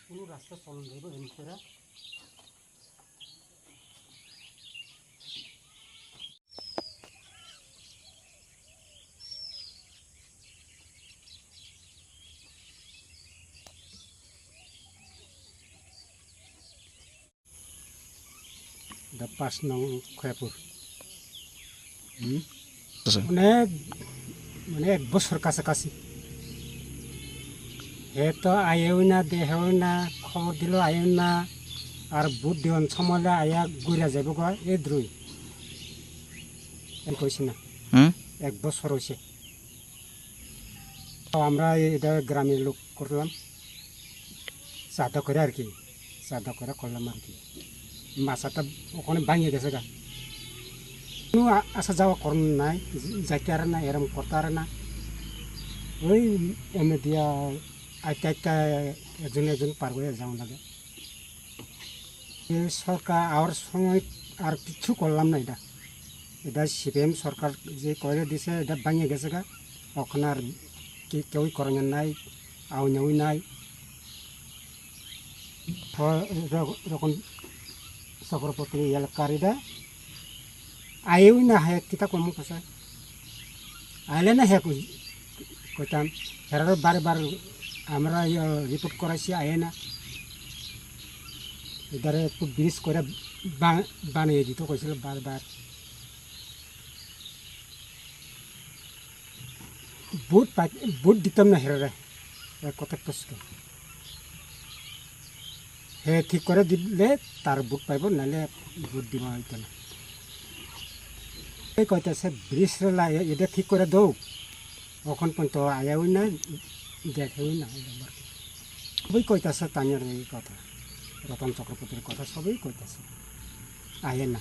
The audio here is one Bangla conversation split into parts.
কোনো রাস্তা চলন যাইব এমনি করে দা ৫ নং খয়াপুর অনেক মানে ১ বছর কাছাকাছি হে তো আয়েও না দেহেও না খবর দিল আয়েও না আর বুট দিওন সমলে আয়া ঘুরা যাব গা এ দ্রুই কইছি না ১ বছর হয়েছে আমরা এটা গ্রামের লোক করলাম চাঁদা করে আর কি চাঁদা করে করলাম আর কি মাছাটা ওখানে ভাঙিয়ে গেছে গা কোনো আসা যাওয়া করন নাই যাইতে আর না এরম করতে আর না ওই এমনি দিয়া আইতে আইতে একজন পার করে যাওয়া লাগে সরকার আর সময় আর কিছু করলাম না এটা এটা সিপিএম সরকার যে করে দিছে এটা ভাঙিয়ে গেছে গা ওখানে আর কেউই করেন নাই আউনেও নাই এরকম চক্রবর্তী এলাকার এটা আয়েও না হ্যাঁ কিতা কম কথা আইলে না হ্যাঁ কইতাম হেরারও বারে আমরা রিপোর্ট করাইছি আয়ে না এদারে একটু ব্রিজ করে বানিয়ে দিত কইছিল বারবার বুট দিতাম না হেরারে কত কষ্ট হে ঠিক করে দিলে তার বুট পাইব নাহলে বুট দিব হইতো না এই কইতেছে ব্রিজ এটা ঠিক করে দৌ ওখান পর্যন্ত আয়াও না দেখেও না সবই কইতেছে তানিয়ার এই কথা রতন চক্রবর্তীর কথা সবই কইতেছে আয়ে না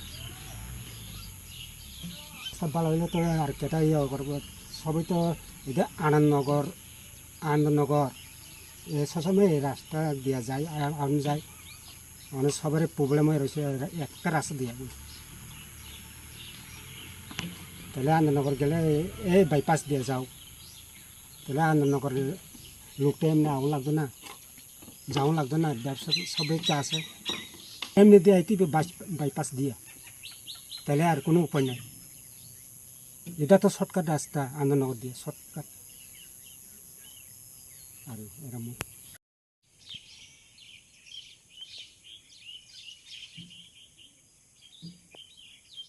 সব ভালো হইলে তো আর কেটা ইয়ে করবো সবই তো এটা আনন্দনগর সবসময় এই রাস্তা দিয়া যায় আন যায় মানে সবার প্রবলেম হয়ে রয়েছে একটা রাস্তা দিয়া তাহলে আনন্দনগর গেলে এই বাইপাস দিয়ে যাও তাহলে আনন্দনগর লোকটা এমনি আউন লাগতো না যাওয়া লাগতো না ব্যবসা সবাই আছে এমনি দিয়ে আইতে বাইপাস দিয়ে তাহলে আর কোনো উপায় নাই এটা তো শর্টকাট রাস্তা আনন্দনগর দিয়ে শর্টকাট আর এরকম